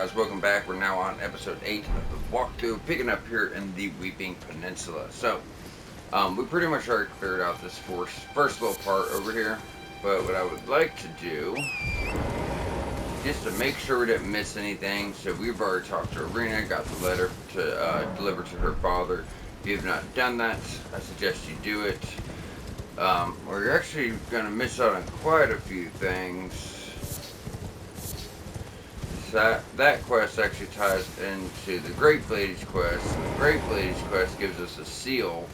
guys? Welcome back. We're now on episode 8 of the walkthrough, picking up here in the Weeping Peninsula. So, we pretty much already cleared out this first little part over here. But what I would like to do, just to make sure we didn't miss anything, so we've already talked to Arena, got the letter to deliver to her father. If you have not done that, I suggest you do it. We're actually going to miss out on quite a few things. That quest actually ties into the Great Bladage quest. The Great Bladage quest gives us a seal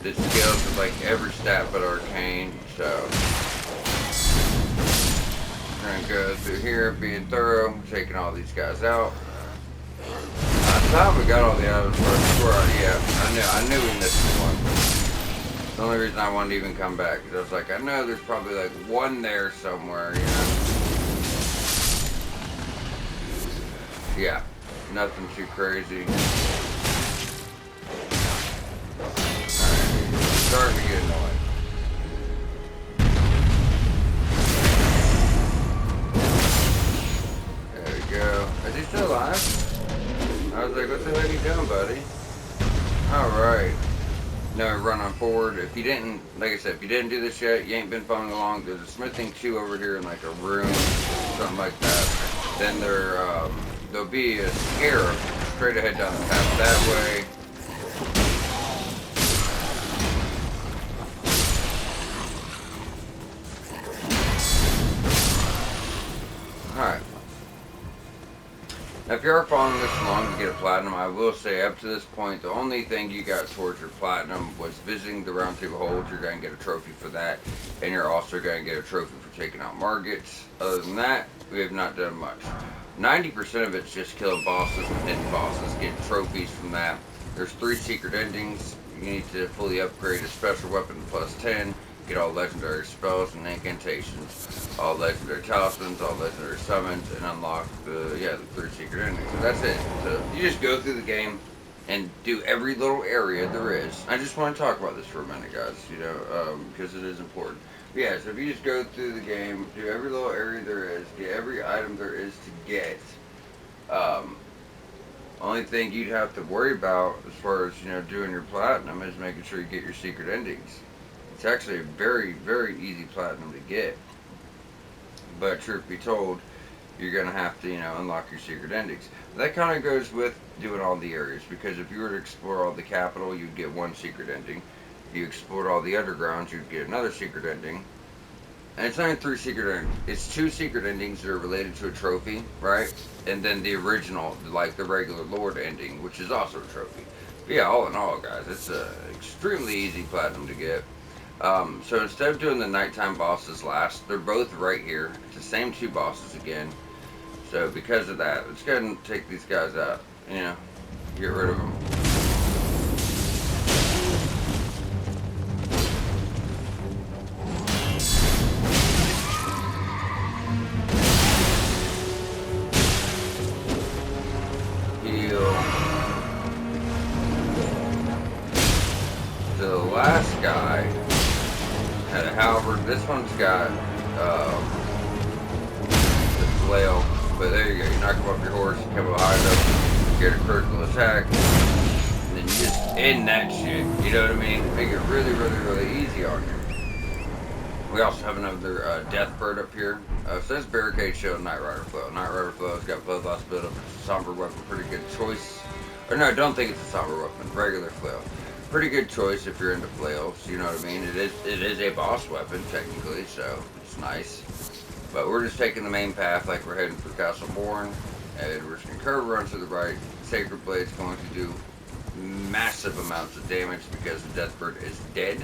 that scales with like every stat but arcane. So we're gonna go through here, being thorough, taking all these guys out. I thought we got all the items before. Yeah, I knew we missed one. The only reason I wanted to even come back is I was like, I know there's probably like one there somewhere, you know. Yeah, nothing too crazy. Alright, starting to get annoying. There we go. Is he still alive? I was like, what the heck are you doing, buddy? Alright. Now we run on forward. If you didn't, like I said, if you didn't do this yet, you ain't been following along, there's a smithing 2 over here in like a room, something like that. Then there'll be a scarab straight ahead down the path that way. Alright. Now if you are following this along to get a platinum, I will say up to this point, the only thing you got towards your platinum was visiting the round table hold. You're going to get a trophy for that. And you're also going to get a trophy for taking out Margits. Other than that, we have not done much. 90% of it's just killing bosses and hidden bosses, getting trophies from that. There's 3 secret endings. You need to fully upgrade a special weapon to +10, get all legendary spells and incantations, all legendary talismans, all legendary summons, and unlock the 3 secret endings. So that's it. So you just go through the game and do every little area there is. I just want to talk about this for a minute, guys, you know, because it is important. But yeah, so if you just go through the game, do every little area there is, get every item there is to get. Only thing you'd have to worry about as far as, you know, doing your platinum is making sure you get your secret endings. It's actually a very, very easy platinum to get. But truth be told, you're going to have to, you know, unlock your secret endings. That kind of goes with doing all the areas, because if you were to explore all the capital, you'd get 1 secret ending. If you explored all the undergrounds, you'd get another secret ending. And it's only 3 secret endings. It's 2 secret endings that are related to a trophy, right? And then the original, like the regular Lord ending, which is also a trophy. But yeah, all in all, guys, it's an extremely easy platinum to get. So instead of doing the nighttime bosses last, they're both right here. It's the same 2 bosses again. So because of that, let's go ahead and take these guys out. You know, get rid of them. Heal. So the last guy had a halberd. This one's got the flail. But there you go. You knock him off your horse, you come behind him, get a critical attack, and then you just end that shit. You know what I mean? Make it really, really, really easy on you. We also have another death bird up here. So this barricade showed Night Rider Flail. Night Rider Flail's got bloodloss buildup. It's a somber weapon, pretty good choice. Or no, I don't think it's a somber weapon. Regular flail. Pretty good choice if you're into flails. You know what I mean? It is a boss weapon technically, so it's nice. But we're just taking the main path like we're heading for Castle Bourne, and we're just going to curve around to the right. Sacred Blade's going to do massive amounts of damage because the Deathbird is dead.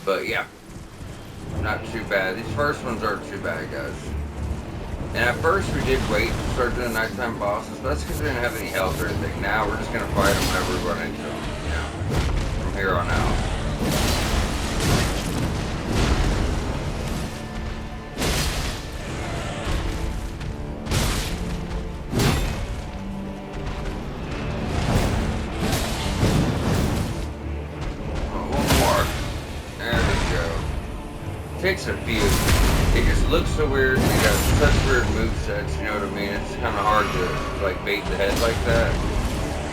But yeah, not too bad. These first ones aren't too bad, guys. And at first we did wait to start doing nighttime bosses, but that's because we didn't have any health or anything. Now we're just going to fight them whenever we run into them, you know, from here on out. Takes a few. It just looks so weird. You got such weird movesets, you know what I mean? It's kind of hard to like bait the head like that,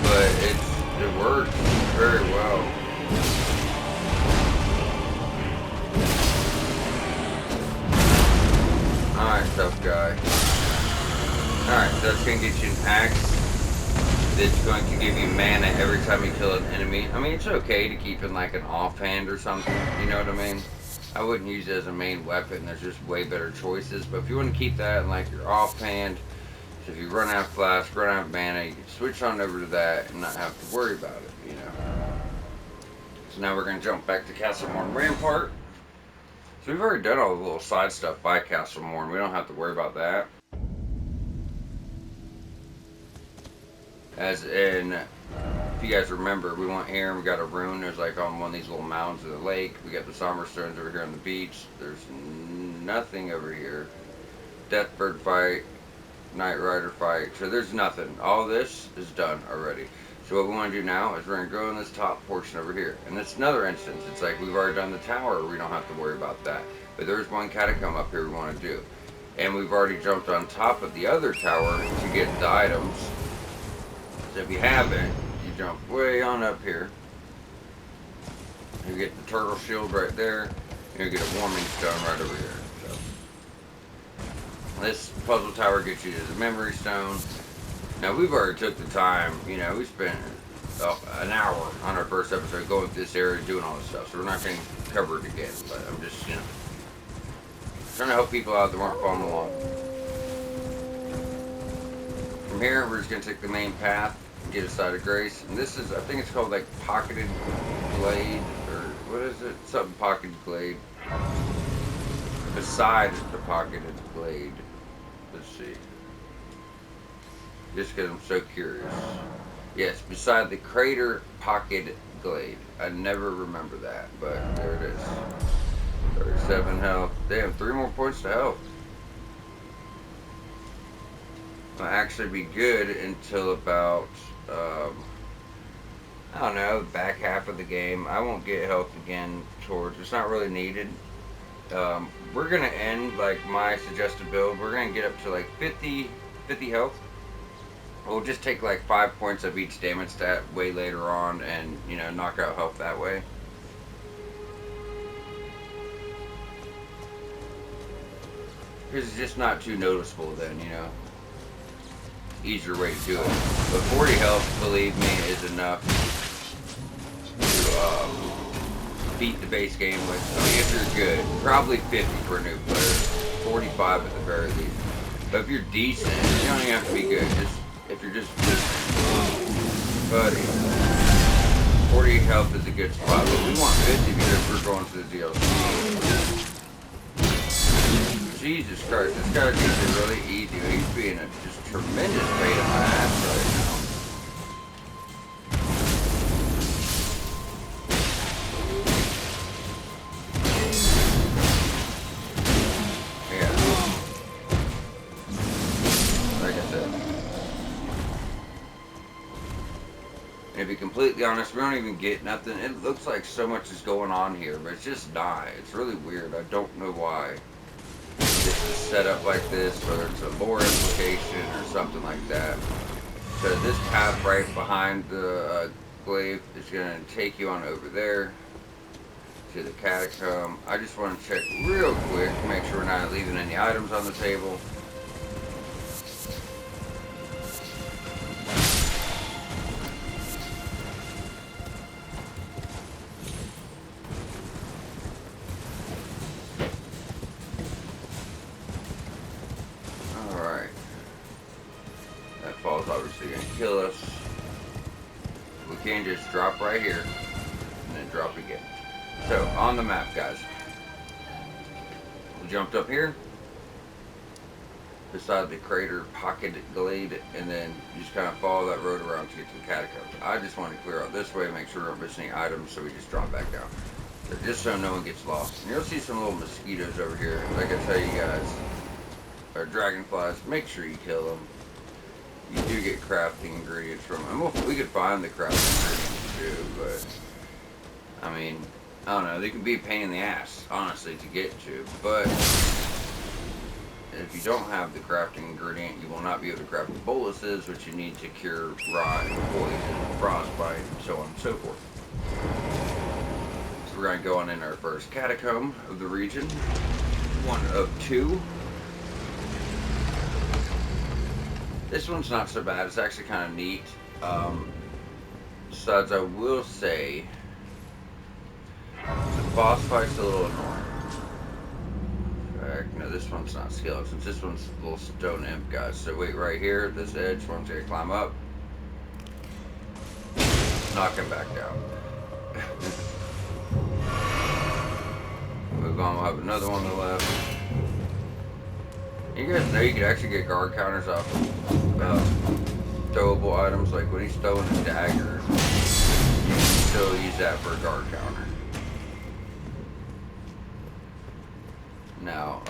but it works very well. Alright, tough guy. Alright, so that's going to get you an axe. That's going to give you mana every time you kill an enemy. I mean, it's okay to keep in like an offhand or something, you know what I mean? I wouldn't use it as a main weapon, there's just way better choices. But if you want to keep that in like your offhand, so if you run out of flask, run out of mana, you can switch on over to that and not have to worry about it, you know? So now we're going to jump back to Castle Morn Rampart. So we've already done all the little side stuff by Castle Morn. We don't have to worry about that. As in, if you guys remember, we went here and we got a rune. There's like on one of these little mounds of the lake. We got the somber stones over here on the beach. There's nothing over here. Deathbird fight, Night Rider fight. So there's nothing. All this is done already. So what we want to do now is we're going to go in this top portion over here. And it's another instance. It's like we've already done the tower. We don't have to worry about that. But there's one catacomb up here we want to do. And we've already jumped on top of the other tower to get the items. So if you haven't, you jump way on up here. You get the turtle shield right there. And you get a warming stone right over here. So this puzzle tower gets you to the memory stone. Now we've already took the time, you know, we spent an hour on our first episode going through this area doing all this stuff. So we're not going to cover it again. But I'm just, you know, trying to help people out that weren't following along. From here, we're just going to take the main path. Get a side of grace, and this is, I think it's called like pocketed glade, or what is it? Something pocketed glade. Beside the pocketed glade. Let's see. Just because I'm so curious. Yes, beside the crater pocketed glade. I never remember that, but there it is. 37 health. Damn, 3 more points to health. Will actually be good until about I don't know, the back half of the game. I won't get health again towards, it's not really needed. We're gonna end like my suggested build. We're gonna get up to like 50 health. We'll just take like 5 points of each damage stat way later on and, you know, knock out health that way. Because it's just not too noticeable then, you know. Easier way to do it. But 40 health, believe me, is enough to beat the base game with. I mean, if you're good, probably 50 for a new player, 45 at the very least. But if you're decent, you don't even have to be good. Just if you're just buddy, 40 health is a good spot. But we want 50 because we're going to the DLC. Jesus Christ, this guy's being really easy. He's being a just tremendous pain in my ass right now. Yeah. Like I said. And to be completely honest, we don't even get nothing. It looks like so much is going on here, but it's just not. It's really weird. I don't know why. This is set up like this, whether it's a lore implication or something like that. So this path right behind the glaive is going to take you on over there to the catacomb. I just want to check real quick to make sure we're not leaving any items on the table. Obviously going to kill us. We can just drop right here and then drop again. So on the map, guys, we jumped up here beside the crater pocketed glade, and then you just kind of follow that road around to get to the catacombs. I just want to clear out this way, make sure we don't miss any items, so we just drop back down. So just so no one gets lost. And you'll see some little mosquitoes over here. Like I tell you guys, or dragonflies, make sure you kill them. You do get crafting ingredients from them. We could find the crafting ingredients too, but I mean, I don't know. They can be a pain in the ass, honestly, to get to. But you don't have the crafting ingredient, you will not be able to craft the boluses, which you need to cure rot and poison and frostbite and so on and so forth. So we're going to go on in our first catacomb of the region. One of two. This one's not so bad. It's actually kind of neat. Besides, I will say the boss fight's a little annoying. No, this one's not skeletons. This one's little stone imp guys. So wait right here, this edge. Once they climb up, knock him back down. Move on. We'll have another one on the left. You guys know you could actually get guard counters off throwable items. Like when he's throwing a dagger, you can still use that for a guard counter. Now,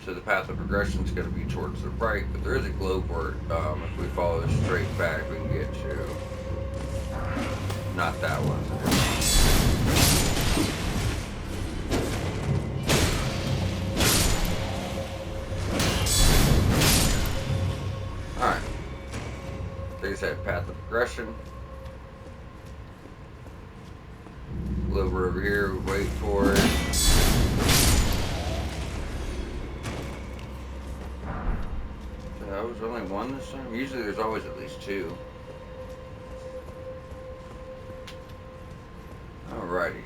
so the path of progression is going to be towards the right, but there is a globe where if we follow straight back, we can get to not that one. Alright. Like I said, path of progression. Globe over here, we wait for it. That was only one this time? Usually there's always at least two. Alrighty.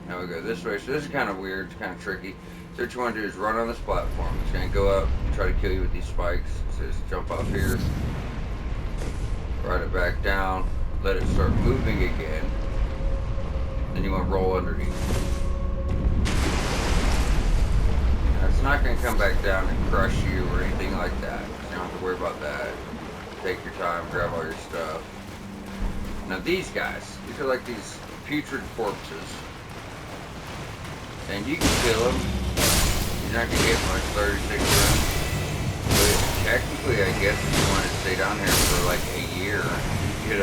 Now we go this way. So this is kind of weird. It's kind of tricky. So what you want to do is run on this platform. It's going to go up and try to kill you with these spikes. So just jump off here. Ride it back down. Let it start moving again. Then you want to roll underneath. Now it's not going to come back down and crush you or anything like that. You don't have to worry about that. Take your time, grab all your stuff. Now these guys, these are like these putrid corpses. And you can kill them. You're not going to get much, 36 runs. But technically, I guess if you want to stay down here for like a year, you could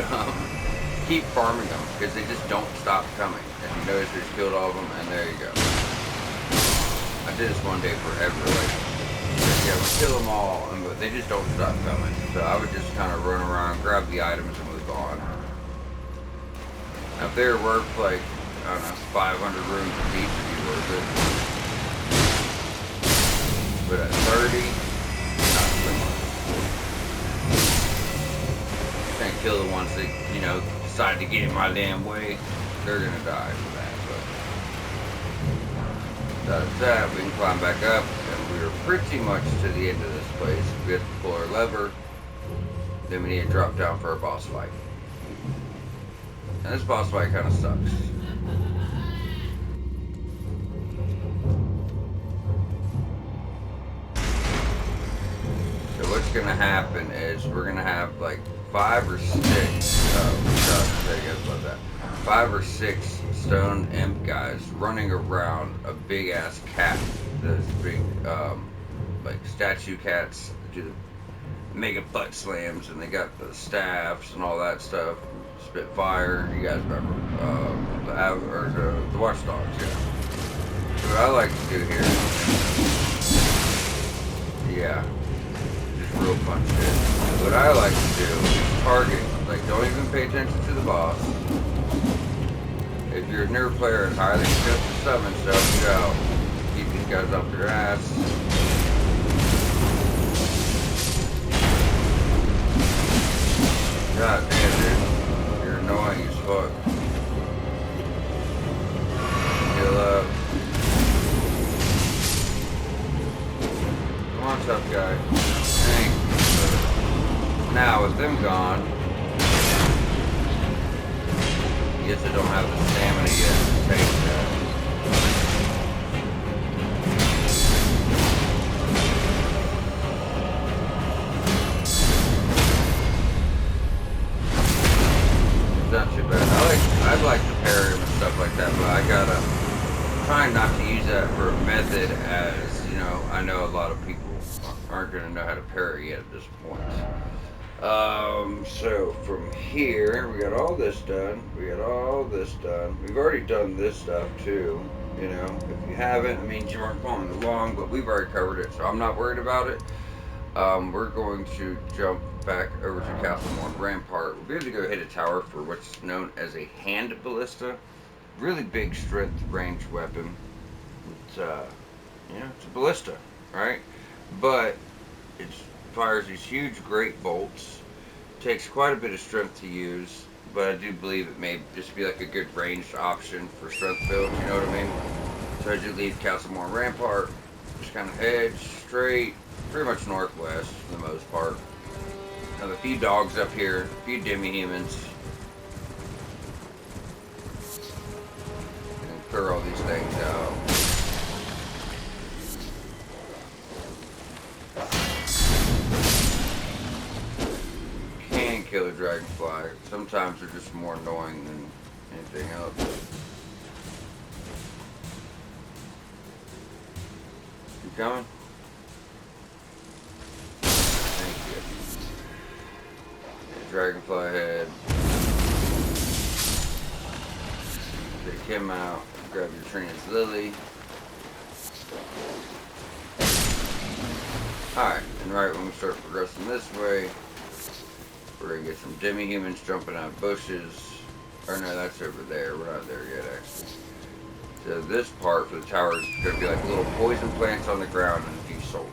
keep farming them. Because they just don't stop coming. If you notice, we just killed all of them, and there you go. I did this one day forever. Like, yeah, we kill them all, but they just don't stop coming. So I would just kind of run around, grab the items, and move on. Now, if they're worth like, I don't know, 500 rooms a piece, it'd be worth it. But at 30, not so much. Can't kill the ones that, you know, decide to get in my damn way. They're gonna die for that. But that, we can climb back up, and we're pretty much to the end of this place. We have to pull our lever, then we need to drop down for our boss fight. And this boss fight kind of sucks. So what's gonna happen is we're gonna have like 5 or 6. About that. 5 or 6 stone imp guys running around a big ass cat. Those big like statue cats that do the mega butt slams, and they got the staffs and all that stuff. Spit fire. You guys remember the watchdogs? Yeah. So what I like to do here, yeah, just real fun shit. What I like to do is target. Like, don't even pay attention to the boss. If you're a newer player, it's highly suggested summon stuff. You go. Keep these guys off your ass. God damn, dude. You're annoying as fuck. Heal up. Come on, tough guy. Dang. Now, with them gone, I guess I don't have the stamina yet to take that. It's not too bad. I'd like to parry him and stuff like that, but I gotta try not to use that for a method, as you know, I know a lot of people aren't gonna know how to parry yet at this point. So from here, we got all this done. We got all this done. We've already done this stuff too. You know, if you haven't, it means you weren't following along, but we've already covered it, so I'm not worried about it. We're going to jump back over to Castle Morn Rampart. We're going to go hit a tower for what's known as a hand ballista. Really big strength range weapon. It's it's a ballista, right? But it fires these huge great bolts. Takes quite a bit of strength to use, but I do believe it may just be like a good ranged option for strength builds. You know what I mean? So as you leave Castle Morn Rampart, just kind of head straight, pretty much northwest for the most part. Have a few dogs up here, a few demi-humans, and clear all these things out. Can kill a dragonfly. Sometimes they're just more annoying than anything else. You coming? Thank you. Dragonfly head. Take him out. Grab your Trina's Lily. Alright, and right when we start progressing this way, we're going to get some demi-humans jumping out of bushes. Or no, that's over there. We're not there yet, actually. So this part for the tower is going to be like little poison plants on the ground and a few soldiers.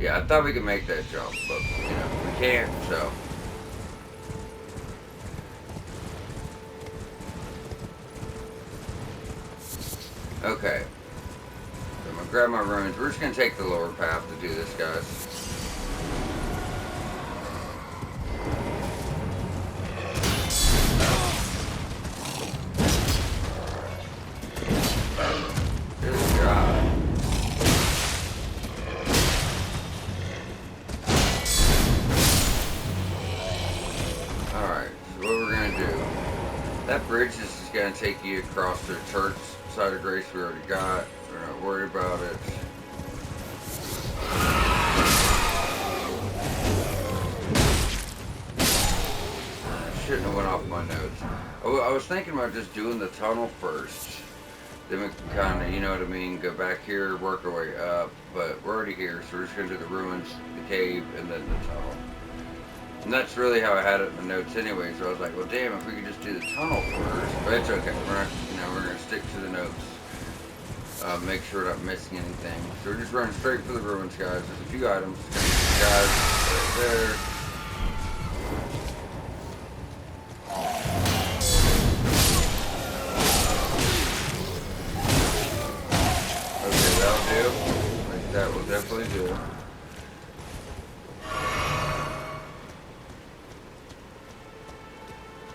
Yeah, I thought we could make that jump, but, you know, we can't, so. Okay. So I'm gonna grab my runes. We're just gonna take the lower path to do this, guys. Good job. Alright, so what we're gonna do. That bridge is just gonna take you across the church side of grace we already got. We're not worried about it. Shouldn't have went off my notes. I was thinking about just doing the tunnel first. Then we can kind of, you know what I mean, go back here, work our way up. But we're already here, so we're just going to do the ruins, the cave, and then the tunnel. And that's really how I had it in the notes anyway, so I was like, well damn, if we could just do the tunnel first. But it's okay, we're not, you know, we're going to stick to the notes. Make sure we're not missing anything. So we're just running straight for the ruins, guys. There's a few items. Guys, right there. Okay, that'll do. Like that will definitely do.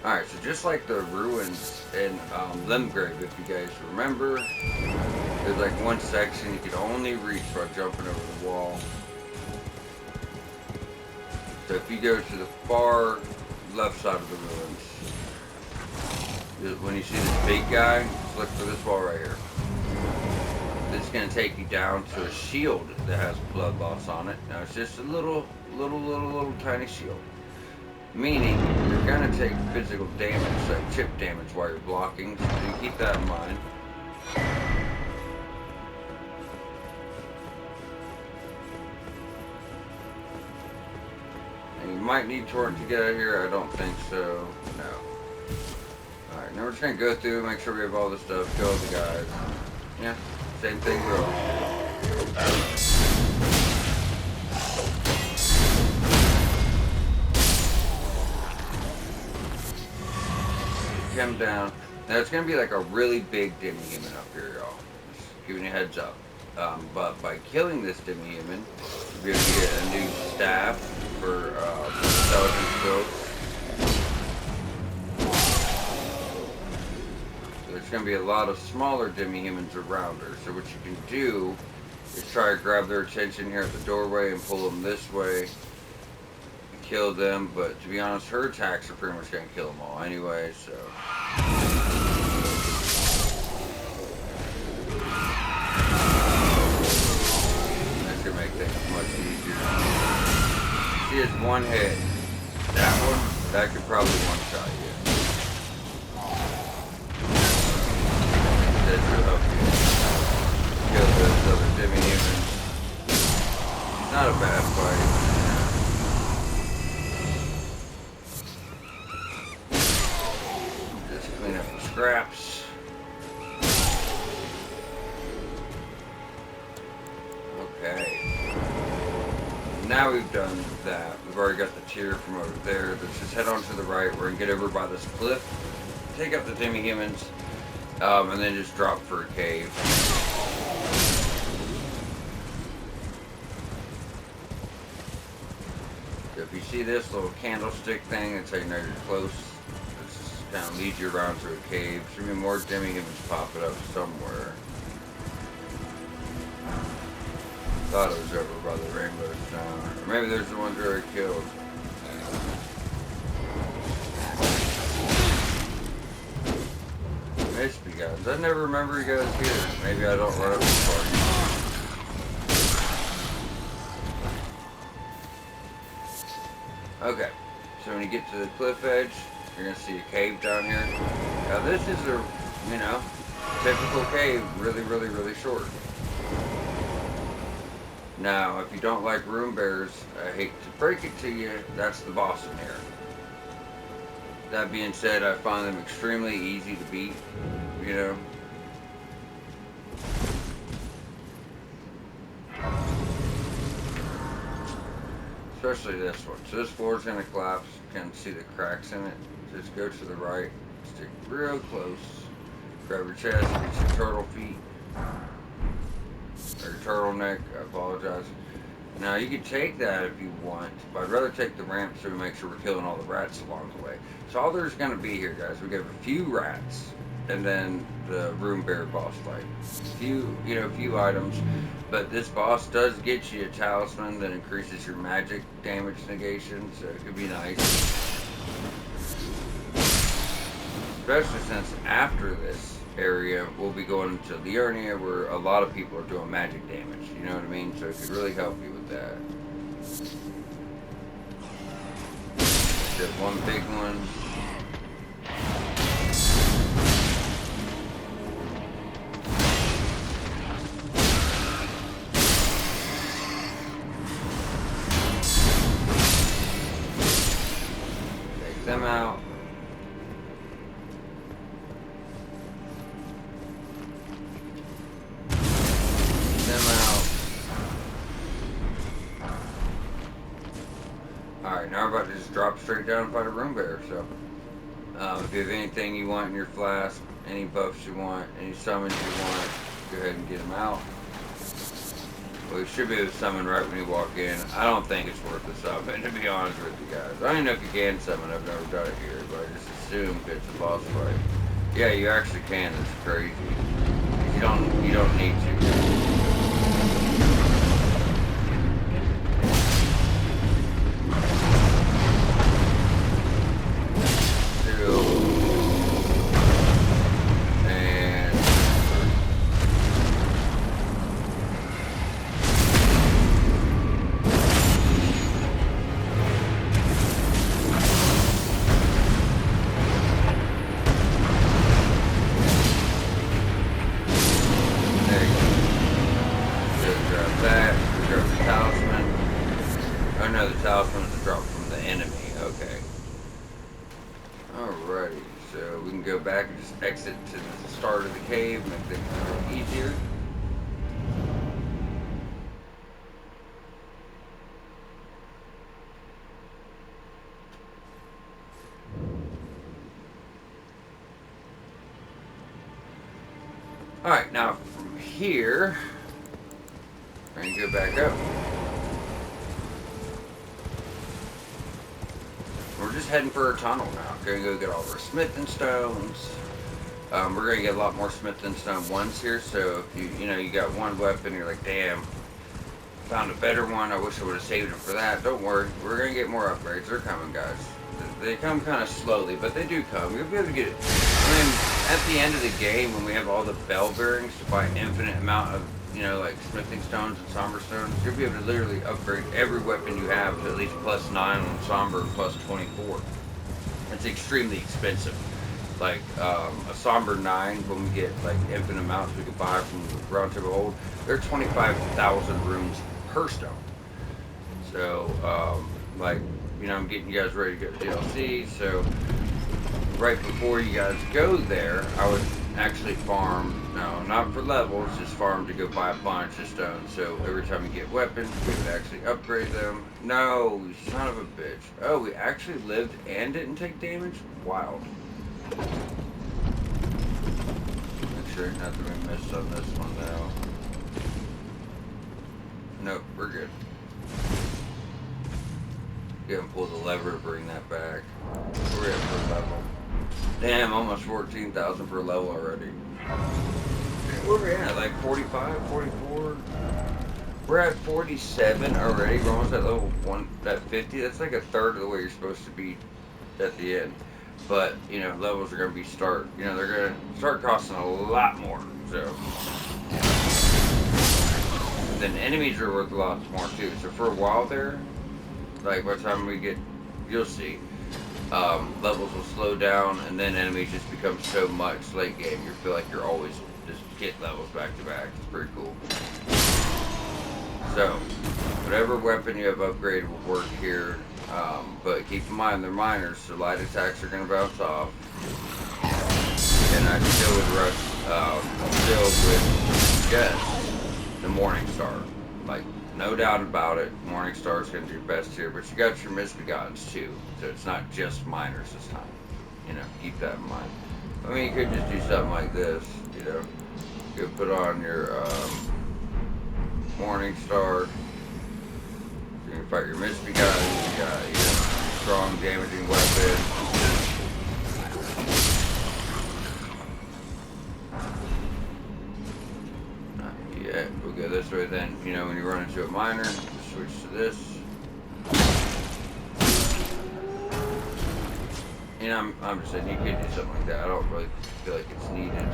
Alright, so just like the ruins in Limgrave, if you guys remember, there's like one section you could only reach by jumping over the wall. So if you go to the far left side of the ruins, when you see this big guy, just look for this wall right here. This is going to take you down to a shield that has blood loss on it. Now it's just a little tiny shield. Meaning, you're going to take physical damage, like chip damage while you're blocking, so you keep that in mind. And you might need torch to get out of here, I don't think so, no. Alright, now we're just going to go through, make sure we have all the stuff, kill the guys. Yeah, same thing, bro. Come down. Now it's going to be like a really big demi-human up here, y'all. Just giving you a heads up. But by killing this demi-human, you're going to get a new staff for intelligence builds. So there's going to be a lot of smaller demi-humans around her. So what you can do is try to grab their attention here at the doorway and pull them this way. Kill them, but to be honest, her attacks are pretty much going to kill them all anyway, so. That's going to make things much easier. She has one hit. That one, that could probably one-shot you. That should help you kill those other demi-humans. It's not a bad fight. Clean up the scraps. Okay. Now we've done that. We've already got the tier from over there. Let's just head on to the right. We're going to get over by this cliff. Take out the demi-humans. And then just drop for a cave. So if you see this little candlestick thing, that's how you know you're close. Kind of lead you around to a cave. Should be more demi-humans popping up somewhere. Thought it was over by the rainbow stone. Or maybe there's the ones we already killed. Missed you guys. I never remember you guys here. Maybe I don't run up as far. Okay. So when you get to the cliff edge, you're going to see a cave down here. Now this is a, you know, typical cave, really short. Now, if you don't like room bears, I hate to break it to you, that's the boss in here. That being said, I find them extremely easy to beat, you know. especially this one. So this floor is going to collapse. You can see the cracks in it. Just go to the right, stick real close, grab your chest, get your turtle feet, or your turtleneck, I apologize. Now you can take that if you want, but I'd rather take the ramp so we make sure we're killing all the rats along the way. So all there's going to be here, guys, we got a few rats, and then the room bear boss fight. A few items, but this boss does get you a talisman that increases your magic damage negation, so it could be nice. Especially since after this area, we'll be going into the area where a lot of people are doing magic damage, you know what I mean? So it could really help you with that. Just one big one. Take them out. Alright, now we're about to just drop straight down and fight a room bear, so if you have anything you want in your flask, any buffs you want, any summons you want, go ahead and get them out. Well, you should be able to summon right when you walk in. I don't think it's worth the summon, to be honest with you guys. I don't even know if you can summon, I've never done it here, but I just assume it's a boss fight. Yeah, you actually can, it's crazy. You don't need to. Alrighty, so we can go back and just exit to the start of the cave, make things a little easier. Alright, now from here, we're going to go back up. We're just heading for a tunnel now. Gonna go get all of our smithing stones. We're gonna get a lot more smithing stone ones here. So if you got one weapon, you're like, damn, found a better one. I wish I would have saved it for that. Don't worry, we're gonna get more upgrades. They're coming, guys. They come kind of slowly, but they do come. You'll be able to get it. I mean, at the end of the game, when we have all the bell bearings to buy an infinite amount of, like smithing stones and somber stones, you'll be able to literally upgrade every weapon you have to at least +9 on somber, +24. It's extremely expensive. Like a somber 9, when we get like infinite amounts we can buy from the Round Table Hold, they're 25,000 runes per stone. So I'm getting you guys ready to go to DLC. So right before you guys go there, I would actually farm, no, not for levels, just farm to go buy a bunch of stones. So every time you get weapons, we would actually upgrade them. No, you son of a bitch. Oh, we actually lived and didn't take damage? Wild. Make sure nothing we missed on this one now. Nope, we're good. Go and pull the lever to bring that back. We're at per level. Damn, almost 14,000 per level already. We're at like 45, 44. We're at 47 already. We're almost at level 50. That's like a third of the way you're supposed to be at the end. But, levels are going to be they're going to start costing a lot more. So, then enemies are worth a lot more too. So for a while there, like by the time we get, you'll see, levels will slow down, and then enemies just become so much late game. You feel like you're always just get levels back to back. It's pretty cool. So, whatever weapon you have upgraded will work here, but keep in mind they're minors, so light attacks are going to bounce off. And I still would rush, still with just the Morning Star. Like, No doubt about it. Morning Star's going to do your best here, but you got your misbegottens too. So it's not just minors this time. You know, keep that in mind. I mean, you could just do something like this, you know. You could put on your Morning Star. You can fight your misbegottens. You got your strong, damaging weapon. Yeah, we'll go this way then. You know, when you run into a minor, just switch to this. You know, I'm just saying you could do something like that. I don't really feel like it's needed.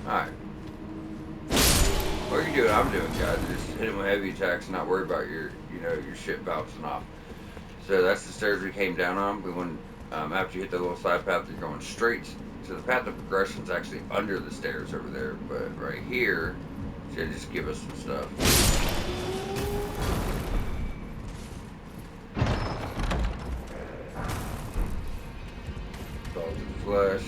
Alright. What are you doing? I'm doing, guys. Just hit him with heavy attacks and not worry about your, you know, your shit bouncing off. So that's the stairs we came down on. We went, after you hit the little side path, you're going straight. So the path of progression is actually under the stairs over there. But right here, should just give us some stuff. Balls of flesh.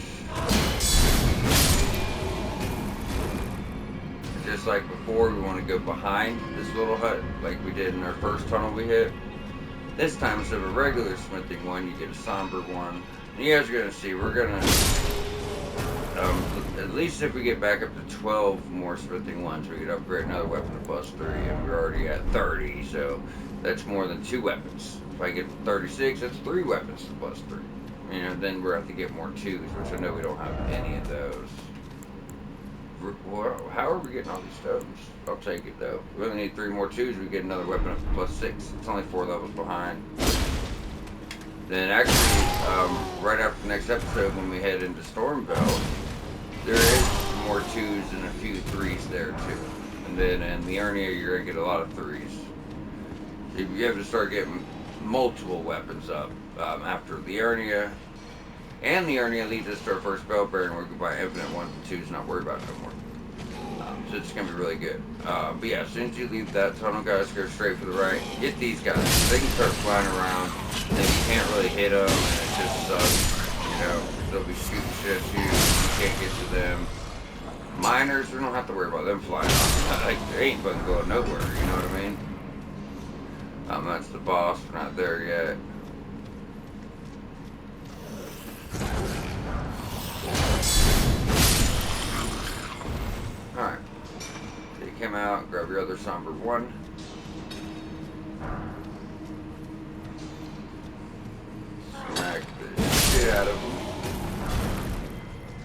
Just like before, we want to go behind this little hut like we did in our first tunnel we hit. This time, instead of a regular smithing one, you get a somber one. And you guys are going to see, we're going to, at least if we get back up to 12 more smithing ones, we could upgrade another weapon to +3, and we're already at 30, so that's more than 2 weapons. If I get to 36, that's 3 weapons to +3. You know, then we're going to have to get more 2s, which I know we don't have any of those. Well, how are we getting all these stones? I'll take it though. We only need 3 more 2s, we get another weapon up to +6. It's only 4 levels behind. Then actually, right after the next episode when we head into Stormville, there is more 2s and a few 3s there too. And then in the Ernia, you're going to get a lot of 3s. You have to start getting multiple weapons up after the Ernia. And the Ernia leads us to our first Bell Bearing where we can buy infinite 1s and 2s and not worry about it no more. So it's going to be really good. But yeah, as soon as you leave that tunnel, guys, go straight for the right. Get these guys. They can start flying around. And you can't really hit them, and it just sucks. You know, they'll be shooting shit at you. You can't get to them. Miners, we don't have to worry about them flying off. Like, they ain't fucking going nowhere, you know what I mean? That's the boss. We're not there yet. Alright. So you come out, grab your other somber one. Smack the shit out of them.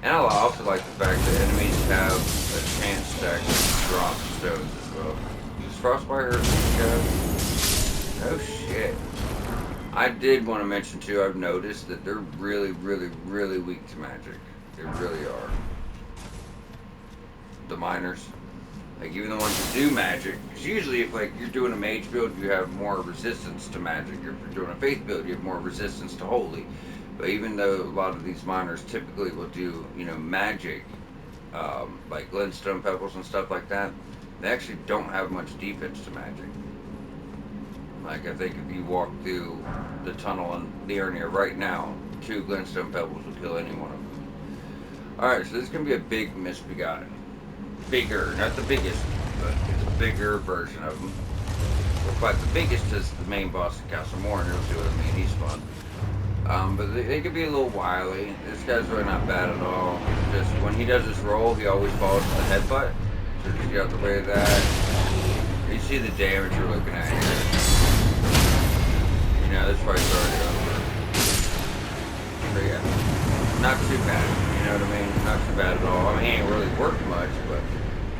And I also like the fact that enemies have a chance to actually drop stones as well. Does Frostbite hurt these guys? Oh shit. I did want to mention too, I've noticed that they're really, really, really weak to magic. They really are. The miners, like even the ones who do magic, because usually if like you're doing a mage build, you have more resistance to magic. If you're doing a faith build, you have more resistance to holy. But even though a lot of these miners typically will do, you know, magic, like glintstone pebbles and stuff like that, they actually don't have much defense to magic. Like I think if you walk through the tunnel in the Ernia right now, 2 glintstone pebbles will kill any one of them. Alright, so this is going to be a big misbegotten. Bigger, not the biggest, but it's a bigger version of them. We'll fight the biggest is the main boss of Castle Morn, you'll see what I mean, he's fun. But they could be a little wily. This guy's really not bad at all. Just when he does his roll, he always falls to the headbutt. So just get out the way of that. You see the damage you're looking at here. You know, this fight's already over. So yeah, not too bad. You know what I mean? Not too bad at all. I mean, he ain't really worked much, but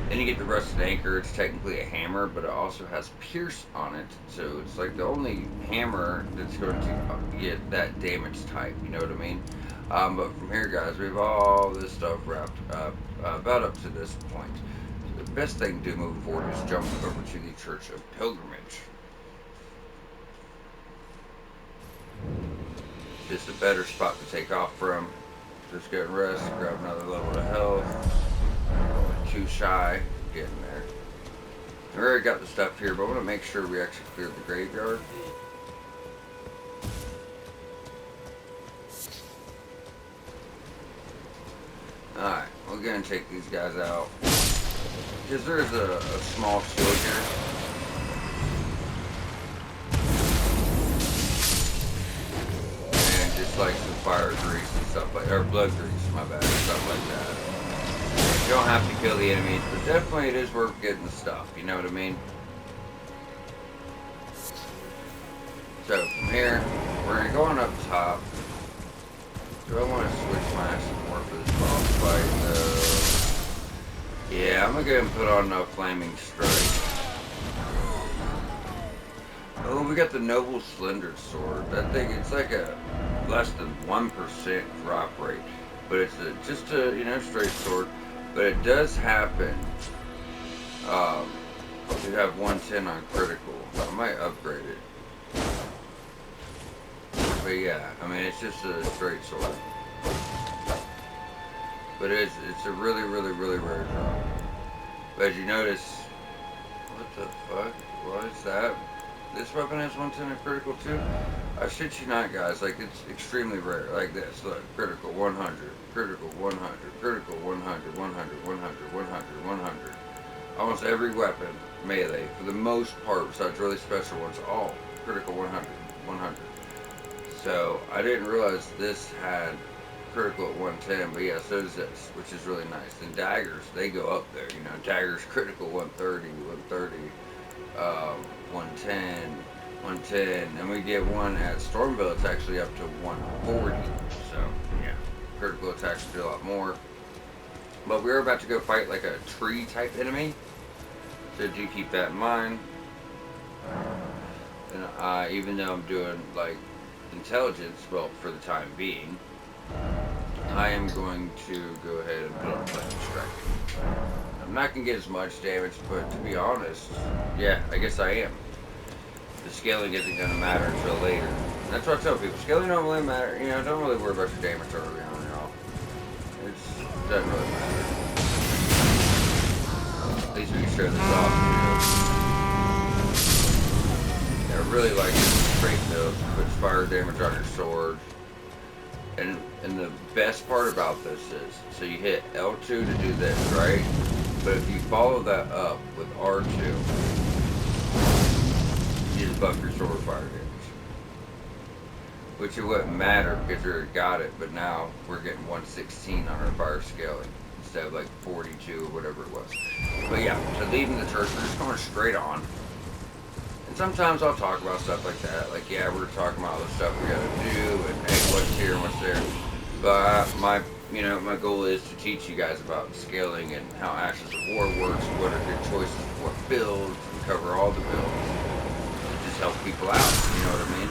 then you get the rusted anchor. It's technically a hammer, but it also has pierce on it. So it's like the only hammer that's going to get that damage type. You know what I mean? But from here, guys, we have all this stuff wrapped up, about up to this point. So the best thing to do moving forward is jump over to the Church of Pilgrimage. Just a better spot to take off from. Just get rest, grab another level of health. Too shy, getting there. I already got the stuff here, but I want to make sure we actually cleared the graveyard. Alright, we're going to take these guys out. Because there's a small shield here. And just like some fire grease and stuff like, or blood grease, my bad, stuff like that. You don't have to kill the enemies, but definitely it is worth getting the stuff, you know what I mean? So from here, we're going to go on up top. Do I want to switch my ass more for this boss fight? Yeah, I'm going to go ahead and put on a Flaming Strike. Oh, we got the Noble Slender Sword. That thing, it's like a less than 1% drop rate. But it's just a, you know, straight sword. But it does happen. You have 110 on critical. I might upgrade it. But yeah, I mean, it's just a straight sword. But it's a really, really, really rare drop. But as you notice, what the fuck? What is that? This weapon has 110 and critical too? I shit you not, guys. Like, it's extremely rare. Like this. Look, critical 100, critical 100, critical 100, 100, 100, 100, 100. Almost every weapon, melee, for the most part, besides really special ones, all critical 100, 100. So, I didn't realize this had critical at 110, but yeah, so does this, which is really nice. And daggers, they go up there, you know. Daggers critical 130, 130, 110, 110, and we get one at Stormville, it's actually up to 140. So, yeah, critical attacks do a lot more. But we're about to go fight like a tree type enemy, so do keep that in mind. And even though I'm doing like intelligence, well, for the time being, I am going to go ahead and put on Flaming Strike. I'm not going to get as much damage, but to be honest, yeah, I guess I am. The scaling isn't going to matter until later. That's what I tell people. Scaling don't really matter. You know, don't really worry about your damage early on, you know. It doesn't really matter. At least we can show this off, too. Yeah, I really like this straight build. Puts fire damage on your sword. And the best part about this is, so you hit L2 to do this, right? But if you follow that up with R2, you just buff your sword fire damage. Which it wouldn't matter because you already got it, but now we're getting 116 on our fire scaling instead of like 42 or whatever it was. But yeah, so leaving the church, we're just going straight on. And sometimes I'll talk about stuff like that, like yeah, we're talking about all the stuff we gotta do and hey, what's here and what's there. But my goal is to teach you guys about scaling and how Ashes of War works, what are good choices for what builds, and cover all the builds. And just help people out, you know what I mean?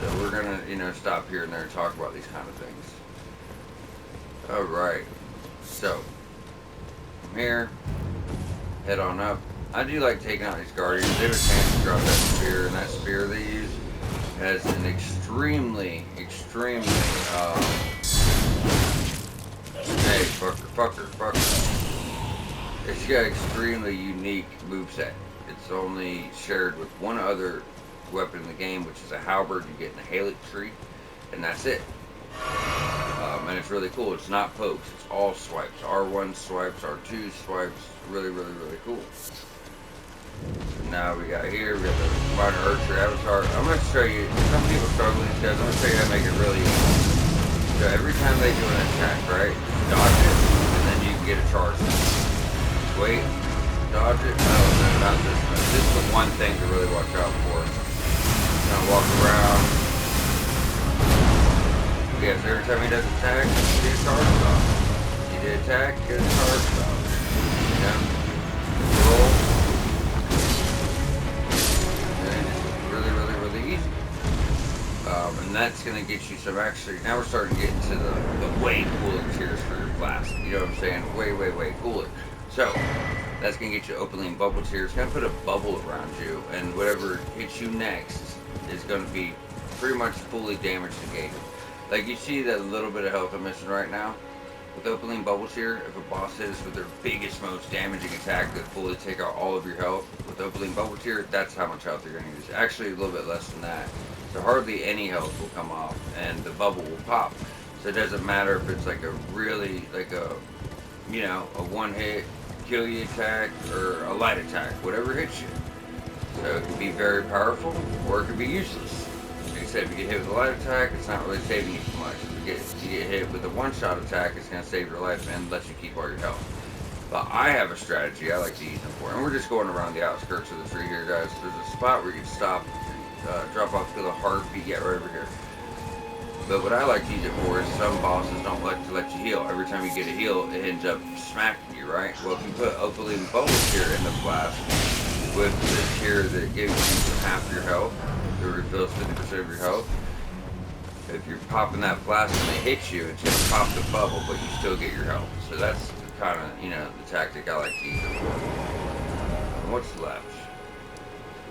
So we're gonna, stop here and there and talk about these kind of things. Alright. So, from here, head on up. I do like taking out these guardians. They have a chance to drop that spear, and that spear they use has an extremely, hey, fucker. It's got extremely unique moveset. It's only shared with one other weapon in the game, which is a halberd. You get in a Halic tree, and that's it. And it's really cool. It's not pokes. It's all swipes. R1 swipes, R2 swipes. Really, really, really cool. So now we got here, we got the minor archer avatar. I'm going to show you, some people struggle with these guys. I'm going to show you how to make it really easy. So every time they do an attack, right, dodge it, and then you can get a charge. Wait, dodge it. No, not this one. This is the one thing to really watch out for. Kind of walk around. Yeah, so every time he does attack, you get a charge stop. You did attack, you get a charge stop. Yeah. Roll. Really easy. And that's going to get you some actually, now we're starting to get into the way cooler tiers for your class. You know what I'm saying? Way cooler. So, that's going to get you openly in bubble tiers. It's going to put a bubble around you, and whatever hits you next is going to be pretty much fully damaged negated. Like you see that little bit of health I'm missing right now? With opening bubble tier, if a boss hits with their biggest, most damaging attack that fully take out all of your health, with opening bubble tier, that's how much health you're going to use. Actually, a little bit less than that. So hardly any health will come off, and the bubble will pop. So it doesn't matter if it's like a really, like a one hit, kill you attack or a light attack, whatever hits you. So it can be very powerful or it can be useless. Like I said, if you get hit with a light attack, it's not really saving you too much. If you get hit with a one-shot attack, it's going to save your life and let you keep all your health. But I have a strategy I like to use them for. And we're just going around the outskirts of the tree here, guys. There's a spot where you can stop and drop off, feel a heartbeat. Yeah, right over here. But what I like to use it for is some bosses don't like to let you heal. Every time you get a heal, it ends up smacking you, right? Well, if you put opaline bubbles here in the flask with this here that gives you half your health, it refills 50% of your health. If you're popping that flask and they hit you, it's going to pop the bubble, but you still get your health. So that's kind of, you know, the tactic I like to use it for. And what's left?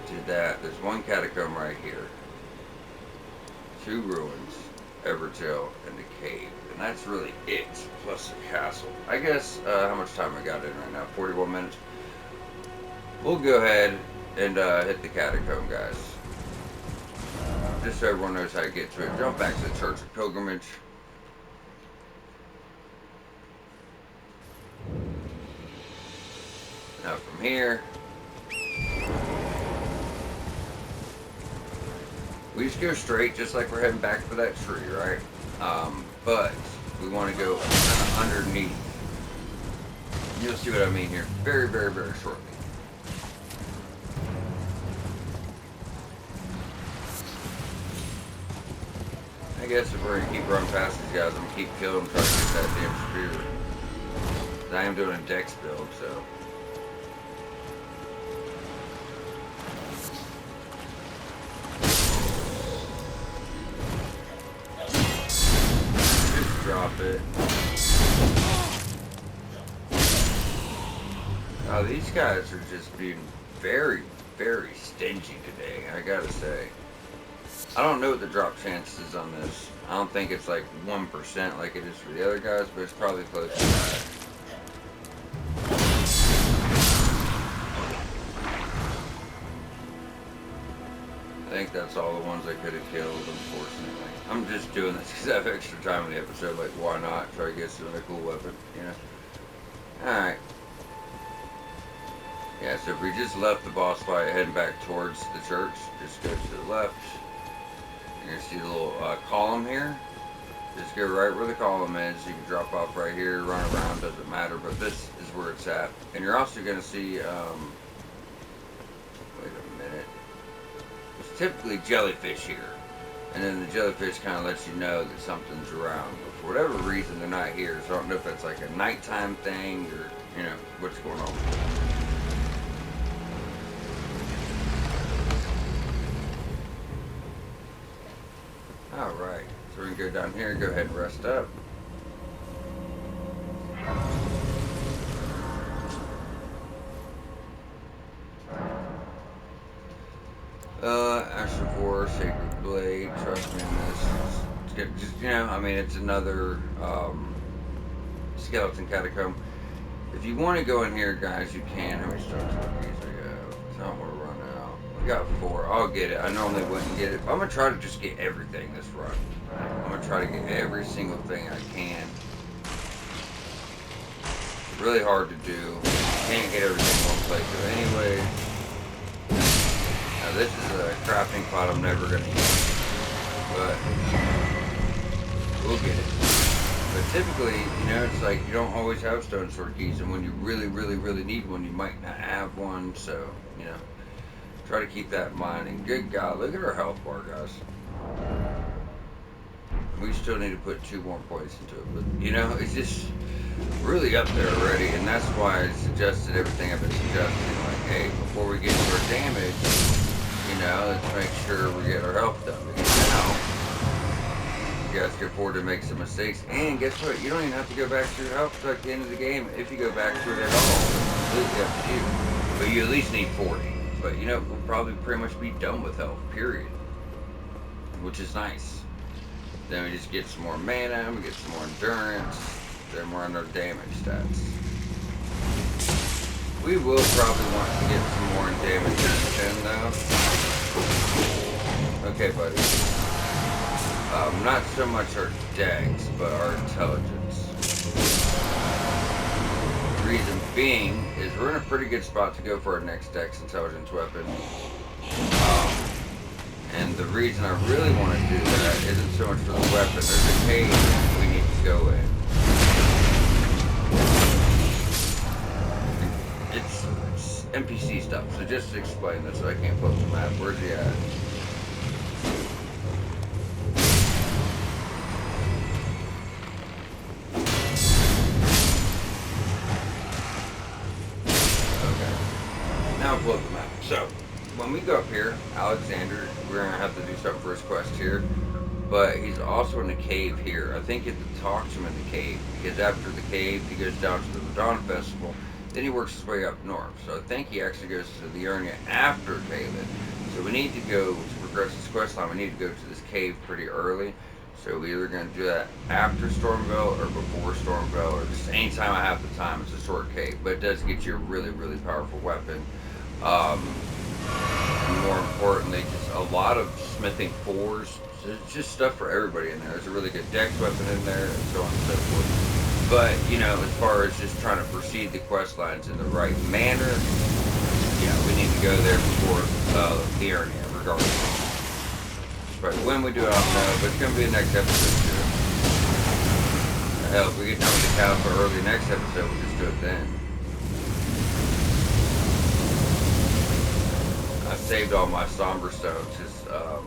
Did that. There's one catacomb right here. 2 ruins. Evertail, and the cave. And that's really it, plus the castle. I guess, how much time I got in right now? 41 minutes. We'll go ahead and hit the catacomb, guys. Just so everyone knows how to get to it. Jump back to the Church of Pilgrimage. Now from here, we just go straight, just like we're heading back for that tree, right? But we want to go underneath. You'll see what I mean here very, very, very shortly. I guess if we're going to keep running past these guys, I'm going to keep killing them, trying to get that damn spear. I am doing a dex build, so. Drop it. Oh, these guys are just being very, very stingy today, I gotta say. I don't know what the drop chance is on this. I don't think it's like 1% like it is for the other guys, but it's probably close to that. I think that's all the ones I could have killed, unfortunately. I'm just doing this because I have extra time in the episode, like why not? Try to get some other cool weapon, you know? Alright. Yeah, so if we just left the boss fight heading back towards the church, just go to the left. You're going to see the little column here. Just go right where the column is. You can drop off right here, run around, doesn't matter, but this is where it's at. And you're also going to see, wait a minute. There's typically jellyfish here. And then the jellyfish kind of lets you know that something's around. But for whatever reason, they're not here. So I don't know if that's like a nighttime thing or, you know, what's going on. Alright. So we can go down here and go ahead and rest up. Ashevore, Sacred Blade, trust me on this. Just, you know, I mean, it's another skeleton catacomb. If you want to go in here, guys, you can. How many stones do I usually have? I don't want to run out. We got 4. I'll get it. I normally wouldn't get it. I'm going to try to just get everything this run. I'm going to try to get every single thing I can. It's really hard to do. Can't get everything in one place. So anyway, now this is a crafting pot I'm never going to use. But we'll get it. But typically, you know, it's like you don't always have stone sword keys, and when you really, really, really need one, you might not have one. So, you know, try to keep that in mind. And good God, look at our health bar, guys. We still need to put 2 more points into it, but you know, it's just really up there already, and that's why I suggested everything I've been suggesting. Like, hey, before we get to our damage, you know, let's make sure we get our health done. Because now, you guys can afford to make some mistakes. And guess what? You don't even have to go back to your health until the end of the game if you go back to it at all. It's completely up to you. But you at least need 40. But you know, we'll probably pretty much be done with health, period. Which is nice. Then we just get some more mana, we get some more endurance, then we're on our damage stats. We will probably want to get some more damage in 10 though. Okay, buddy. Not so much our dex, but our intelligence. Reason being is we're in a pretty good spot to go for our next Dex Intelligence weapon. And the reason I really want to do that isn't so much for the weapon. There's a cave we need to go in. It's NPC stuff, so just to explain this so I can't pull up the map. Where's he at? Okay. Now I'll pull up the map. So, when we go up here, Alexander, we're going to have to do something for his quest here. But he's also in the cave here. I think you have to talk to him in the cave, because after the cave, he goes down to the Dawn Festival. Then he works his way up north. So I think he actually goes to the area after David. So we need to go, to progress this quest line, we need to go to this cave pretty early. So we're either going to do that after Stormville or before Stormville, or just anytime I have the time. It's a short cave, but it does get you a really, really powerful weapon. And more importantly, just a lot of smithing fours. So it's just stuff for everybody in there. There's a really good dex weapon in there, and so on and so forth. But, you know, as far as just trying to proceed the quest lines in the right manner, yeah, we need to go there before the area, regardless. But when we do it, I don't know, but it's going to be the next episode, too. Hell, if we get done with the Caliber early next episode, we'll just do it then. I saved all my Somber Stones, just, I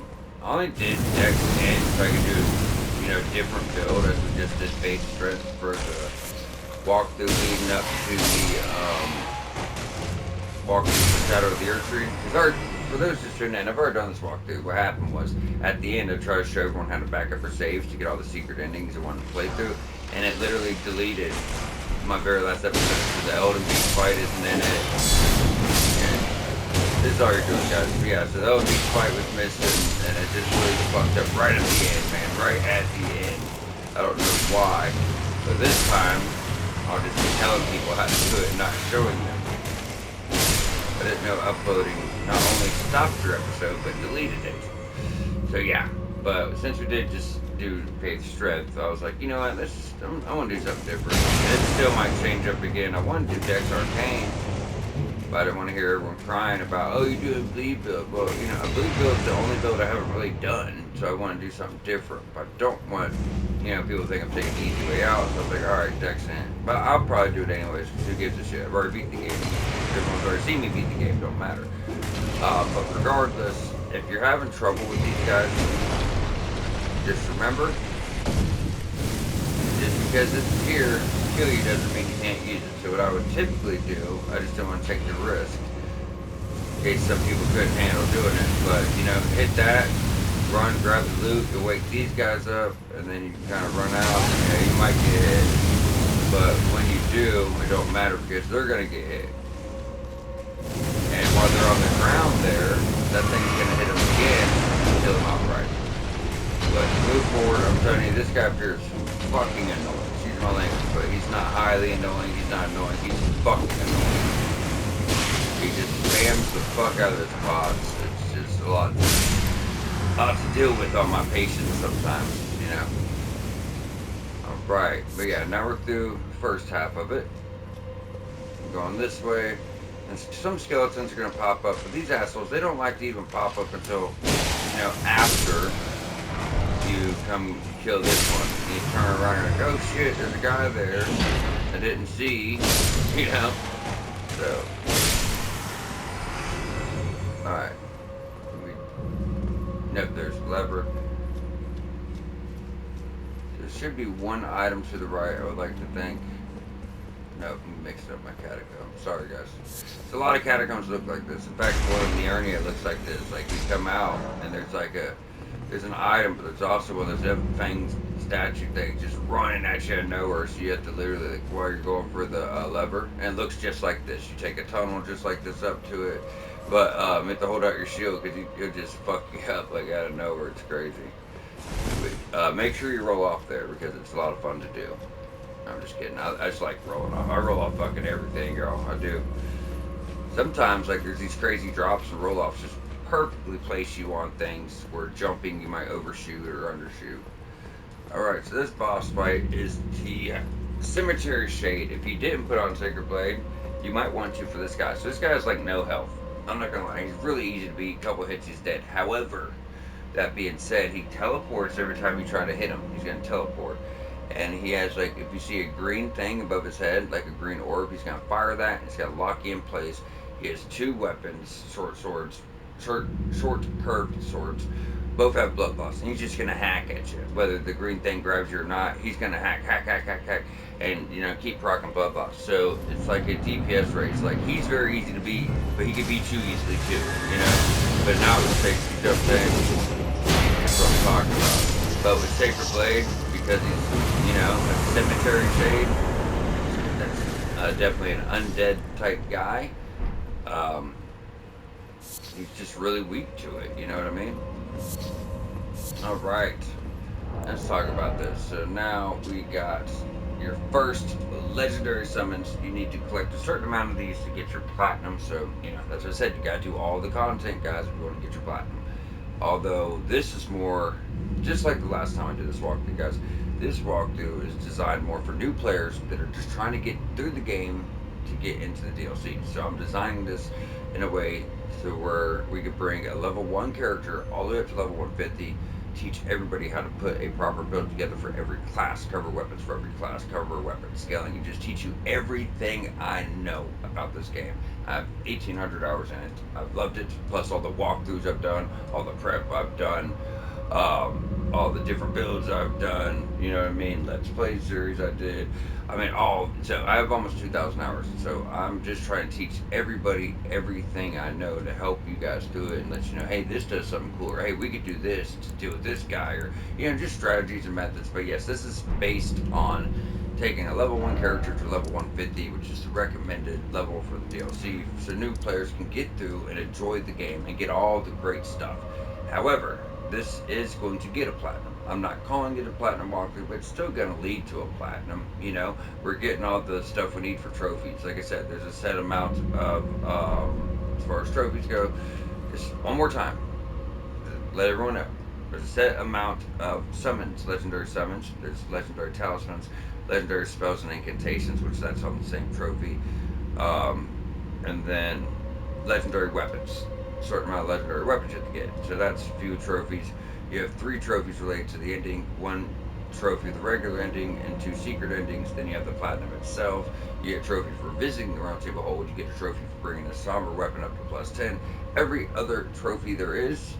only did Dex and so I could do, you know, different build as we just did base strength for the walkthrough leading up to the walkthrough the Shadow of the Earth Tree. Because for those just tuning in, I've already done this walkthrough. What happened was, at the end I tried to show everyone how to back up for saves to get all the secret endings I wanted to play through, and it literally deleted my very last episode, so the Elden Ring fight isn't in it. This is all you're doing, guys. But yeah, so the Elden Ring fight was missing, and it just really fucked up right at the end, man. Right at the end. I don't know why, but this time, I'll just be telling people how to do it, not showing them. I didn't know uploading not only stopped your episode, but deleted it. So yeah, but since we did just do Faith Strength, I was like, you know what, I want to do something different. And it still might change up again. I want to do Dex Arcane, but I didn't want to hear everyone crying about, oh, you do a bleed build. Well, you know, a bleed build is the only build I haven't really done, so I want to do something different. But I don't want, you know, people think I'm taking the easy way out, so I was like, alright, Dex in. But I'll probably do it anyways, because who gives a shit? I've already beat the game. Everyone's already seen me beat the game, don't matter. But regardless, if you're having trouble with these guys, just remember, just because it's here to kill you doesn't mean you can't use it. So what I would typically do, I just don't want to take the risk, in case some people couldn't handle doing it. But, you know, hit that, run, grab the loot, you wake these guys up, and then you can kind of run out. Yeah, you might get hit, but when you do, it don't matter because they're going to get hit. And while they're on the ground there, that thing's going to hit them again and kill them outright. But move forward, I'm telling you, this guy up here is fucking annoying. Excuse my language, but he's not highly annoying, he's not annoying, he's fucking annoying. He just spams the fuck out of his pods. It's just a lot to deal with on my patience sometimes, you know. Alright, but yeah, now we're through the first half of it. I'm going this way. And some skeletons are going to pop up, but these assholes, they don't like to even pop up until, you know, after you come kill this one. And you turn around and go, oh shit, there's a guy there I didn't see, you know. So, alright. Nope, there's lever. There should be one item to the right, I would like to think. Nope, I'm mixing up my catacomb. Sorry, guys. So a lot of catacombs look like this. In fact, one in the Ernia looks like this. Like, you come out, and there's like there's an item, but there's also one of those Fang statue things just running at you out of nowhere, so you have to literally, like, while you're going for the lever, and it looks just like this. You take a tunnel just like this up to it, but you have to hold out your shield, because it'll just fuck you up, like, out of nowhere. It's crazy. But make sure you roll off there, because it's a lot of fun to do. I'm just kidding. I just like rolling off. I roll off fucking everything, girl. I do. Sometimes, like, there's these crazy drops and roll-offs just perfectly place you on things where jumping you might overshoot or undershoot. Alright, so this boss fight is Cemetery Shade, if you didn't put on Sacred Blade, you might want to for this guy. So this guy has like no health. I'm not gonna lie, he's really easy to beat. Couple hits, he's dead. However, that being said, he teleports every time you try to hit him. He's gonna teleport. And he has like, if you see a green thing above his head, like a green orb, he's gonna fire that. It's gonna lock you in place. He has two weapons, short swords, short curved swords. Both have blood loss, and he's just gonna hack at you. Whether the green thing grabs you or not, he's gonna hack, and keep procking blood loss. So it's like a DPS race. Like he's very easy to beat, but he can beat you easily too. But now with safety jump in, that's what I'm talking about. But with Sacred Blade, because he's a cemetery shade, that's definitely an undead type guy. Um, he's just really weak to it. You know what I mean? All right, let's talk about this. So now we got your first legendary summons. You need to collect a certain amount of these to get your platinum. So that's what I said. You gotta do all the content, guys, if you want to get your platinum. Although this is more, just like the last time I did this walkthrough, guys. This walkthrough is designed more for new players that are just trying to get through the game to get into the DLC. So I'm designing this in a way to where we could bring a level 1 character all the way up to level 150, teach everybody how to put a proper build together for every class, cover weapons for every class, cover weapons, scaling, and just teach you everything I know about this game. I have 1,800 hours in it. I've loved it, plus all the walkthroughs I've done, all the prep I've done, all the different builds I've done, you know what I mean? Let's Play series I did. So I have almost 2,000 hours. So I'm just trying to teach everybody everything I know to help you guys do it and let you know, hey, this does something cool, or hey, we could do this to deal with this guy, or just strategies and methods. But yes, this is based on taking a level 1 character to level 150, which is the recommended level for the DLC, so new players can get through and enjoy the game and get all the great stuff. However, this is going to get a platinum. I'm not calling it a platinum walkthrough, but it's still going to lead to a platinum. We're getting all the stuff we need for trophies. Like I said, there's a set amount of, as far as trophies go, just one more time, let everyone know. There's a set amount of summons, legendary summons. There's legendary talismans, legendary spells and incantations, which that's on the same trophy. And then legendary weapons. Certain amount of legendary weapons you have to get. So that's a few trophies. You have 3 trophies related to the ending, 1 trophy the regular ending, and 2 secret endings. Then you have the platinum itself. You get a trophy for visiting the round table hold. You get a trophy for bringing a somber weapon up to plus 10. Every other trophy there is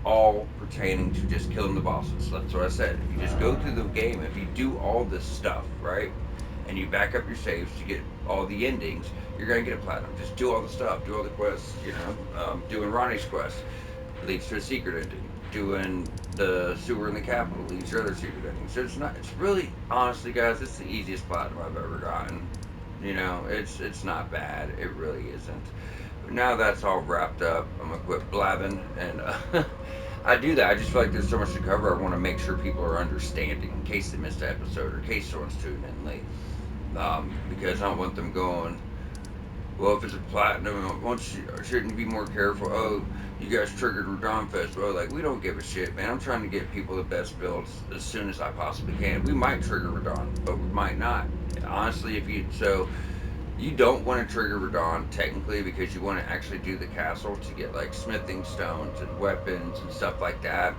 all pertaining to just killing the bosses. That's what I said. If you just go through the game, if you do all this stuff, right, and you back up your saves to get all the endings, you're going to get a platinum. Just do all the stuff, do all the quests, doing Ronnie's quest leads to a secret ending. Doing the sewer in the capital leads to other secret endings. So it's really, honestly, guys, it's the easiest platinum I've ever gotten. It's not bad. It really isn't. But now that's all wrapped up, I'm going to quit blabbing, and I do that. I just feel like there's so much to cover. I want to make sure people are understanding in case they missed an episode or in case someone's tuning in late. Because I don't want them going, well, if it's a platinum, shouldn't you be more careful? Oh, you guys triggered Radon Fest. Well, like, we don't give a shit, man. I'm trying to get people the best builds as soon as I possibly can. We might trigger Radon, but we might not. Honestly, you don't want to trigger Radon technically because you want to actually do the castle to get like smithing stones and weapons and stuff like that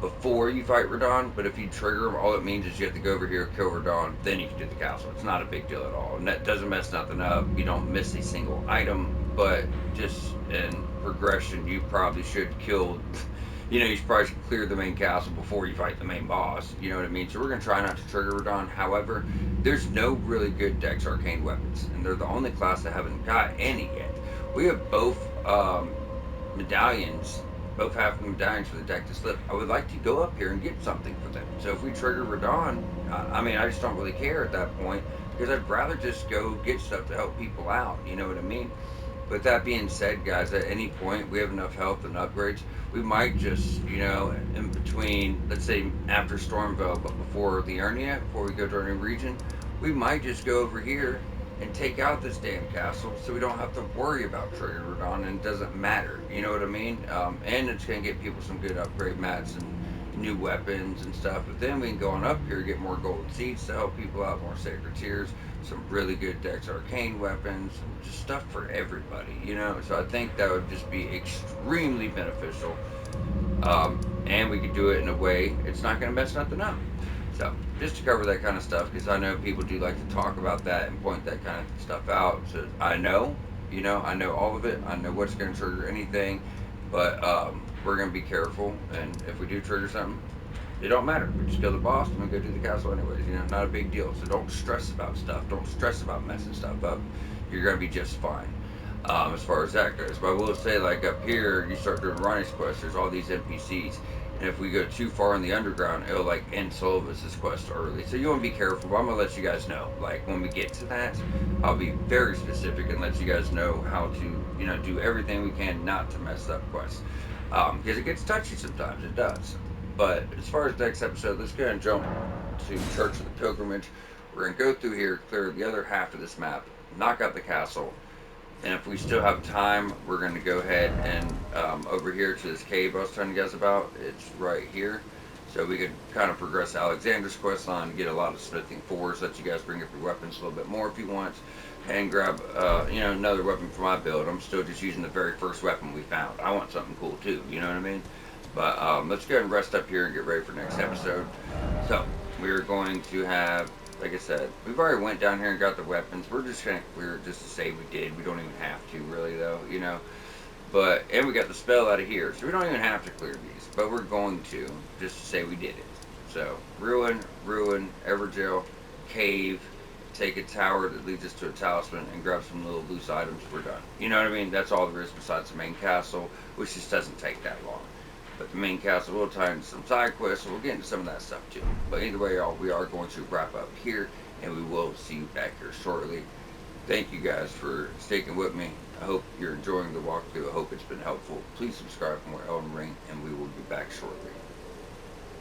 before you fight Radon. But if you trigger them, all it means is you have to go over here, kill Radon, then you can do the castle. It's not a big deal at all, and that doesn't mess nothing up. You don't miss a single item, but just in progression, you probably should kill. You probably should clear the main castle before you fight the main boss. You know what I mean? So we're gonna try not to trigger Radon. However, there's no really good Dex Arcane weapons, and they're the only class that haven't got any yet. We have both medallions. Both have medallions for the deck to slip. I would like to go up here and get something for them. So if we trigger Radon, I just don't really care at that point because I'd rather just go get stuff to help people out. You know what I mean? But that being said, guys, at any point we have enough health and upgrades, we might just, in between, let's say after Stormville, but before the Earnia, before we go to our new region, we might just go over here and take out this damn castle so we don't have to worry about trigger Radon, and it doesn't matter. You know what I mean? And it's going to get people some good upgrade mats and new weapons and stuff. But then we can go on up here, get more golden seeds to help people out, more sacred tears, some really good Dex Arcane weapons, and just stuff for everybody, you know. So I think that would just be extremely beneficial, and we could do it in a way it's not going to mess nothing up. So just to cover that kind of stuff, because I know people do like to talk about that and point that kind of stuff out. So I know, you know, I know all of it. I know what's going to trigger anything, but we're going to be careful. And if we do trigger something, it don't matter. We just kill the boss and we go do the castle anyways. You know, not a big deal. So don't stress about stuff. Don't stress about messing stuff up. You're going to be just fine. As far as that goes. But I will say, like up here, you start doing Ronnie's quest, there's all these NPCs. And if we go too far in the underground, it'll like end Solvus' quest early. So you want to be careful. But I'm going to let you guys know. Like when we get to that, I'll be very specific and let you guys know how to, you know, do everything we can not to mess up quests. Because it gets touchy sometimes. It does. But as far as next episode, let's go ahead and jump to Church of the Pilgrimage. We're going to go through here, clear the other half of this map, knock out the castle, and if we still have time, we're going to go ahead and over here to this cave I was telling you guys about. It's right here. So we could kind of progress Alexander's quest line, get a lot of smithing fours, let you guys bring up your weapons a little bit more if you want, and grab you know, another weapon for my build. I'm still just using the very first weapon we found. I want something cool too, you know what I mean? But let's go ahead and rest up here and get ready for next episode. So we're going to have, like I said, we've already went down here and got the weapons. We're just gonna clear it just to say we did. We don't even have to really though, you know. But and we got the spell out of here, so we don't even have to clear these. But we're going to just to say we did it. So ruin, Everjail, cave, take a tower that leads us to a talisman, and grab some little loose items. We're done. You know what I mean? That's all there is besides the main castle, which just doesn't take that long. But the main castle will tie into some side quests, so we'll get into some of that stuff too. But either way, y'all, we are going to wrap up here, and we will see you back here shortly. Thank you guys for sticking with me. I hope you're enjoying the walkthrough. I hope it's been helpful. Please subscribe for more Elden Ring, and we will be back shortly.